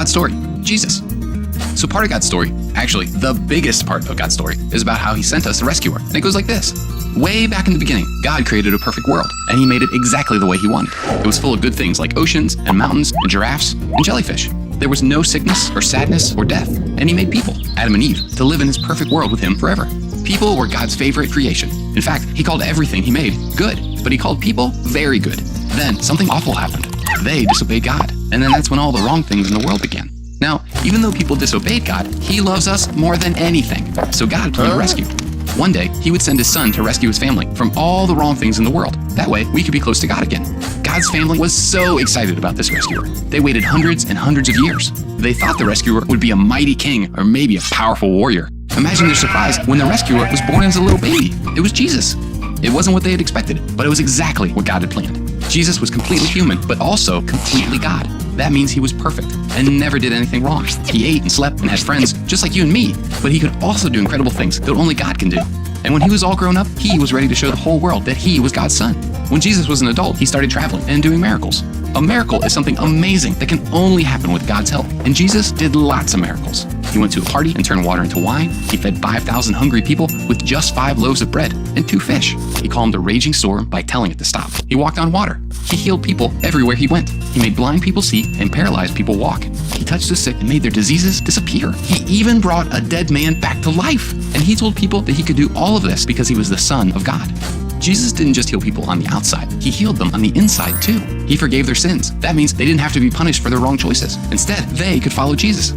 God's story, Jesus. So part of God's story, actually the biggest part of God's story, is about how he sent us a rescuer. And it goes like this. Way back in the beginning, God created a perfect world, and he made it exactly the way he wanted. It was full of good things like oceans and mountains and giraffes and jellyfish. There was no sickness or sadness or death, and he made people, Adam and Eve, to live in his perfect world with him forever. People were God's favorite creation. In fact, he called everything he made good, but he called people very good. Then something awful happened. They disobeyed God, and then that's when all the wrong things in the world began. Now, even though people disobeyed God, he loves us more than anything. So God planned a rescue. One day, he would send his son to rescue his family from all the wrong things in the world. That way, we could be close to God again. God's family was so excited about this rescuer. They waited hundreds and hundreds of years. They thought the rescuer would be a mighty king or maybe a powerful warrior. Imagine their surprise when the rescuer was born as a little baby. It was Jesus. It wasn't what they had expected, but it was exactly what God had planned. Jesus was completely human, but also completely God. That means he was perfect and never did anything wrong. He ate and slept and had friends just like you and me, but he could also do incredible things that only God can do. And when he was all grown up, he was ready to show the whole world that he was God's son. When Jesus was an adult, he started traveling and doing miracles. A miracle is something amazing that can only happen with God's help. And Jesus did lots of miracles. He went to a party and turned water into wine. He fed 5,000 hungry people with just 5 loaves of bread and 2 fish. He calmed a raging storm by telling it to stop. He walked on water. He healed people everywhere he went. He made blind people see and paralyzed people walk. He touched the sick and made their diseases disappear. He even brought a dead man back to life. And he told people that he could do all of this because he was the Son of God. Jesus didn't just heal people on the outside, he healed them on the inside too. He forgave their sins. That means they didn't have to be punished for their wrong choices. Instead, they could follow Jesus.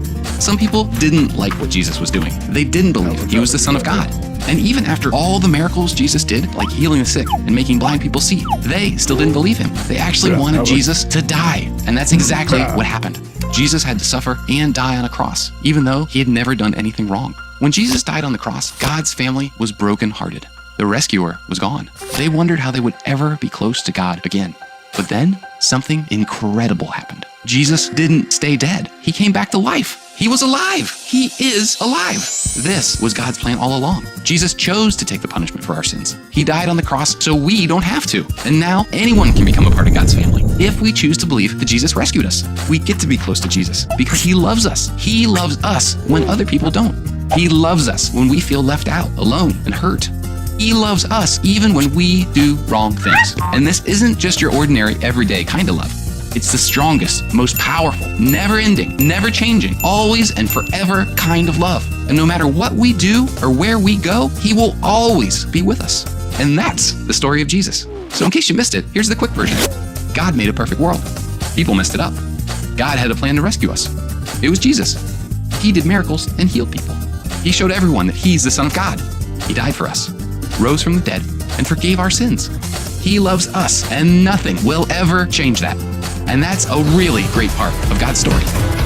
Some people didn't like what Jesus was doing. They didn't believe he was the Son of God. And even after all the miracles Jesus did, like healing the sick and making blind people see, they still didn't believe him. They actually wanted Jesus to die. And that's exactly what happened. Jesus had to suffer and die on a cross, even though he had never done anything wrong. When Jesus died on the cross, God's family was brokenhearted. The rescuer was gone. They wondered how they would ever be close to God again. But then something incredible happened. Jesus didn't stay dead. He came back to life. He was alive. He is alive. This was God's plan all along. Jesus chose to take the punishment for our sins. He died on the cross so we don't have to. And now anyone can become a part of God's family if we choose to believe that Jesus rescued us. We get to be close to Jesus because he loves us. He loves us when other people don't. He loves us when we feel left out, alone, and hurt. He loves us even when we do wrong things. And this isn't just your ordinary, everyday kind of love. It's the strongest, most powerful, never-ending, never-changing, always and forever kind of love. And no matter what we do or where we go, he will always be with us. And that's the story of Jesus. So in case you missed it, here's the quick version. God made a perfect world. People messed it up. God had a plan to rescue us. It was Jesus. He did miracles and healed people. He showed everyone that he's the Son of God. He died for us, rose from the dead, and forgave our sins. He loves us, and nothing will ever change that. And that's a really great part of God's story.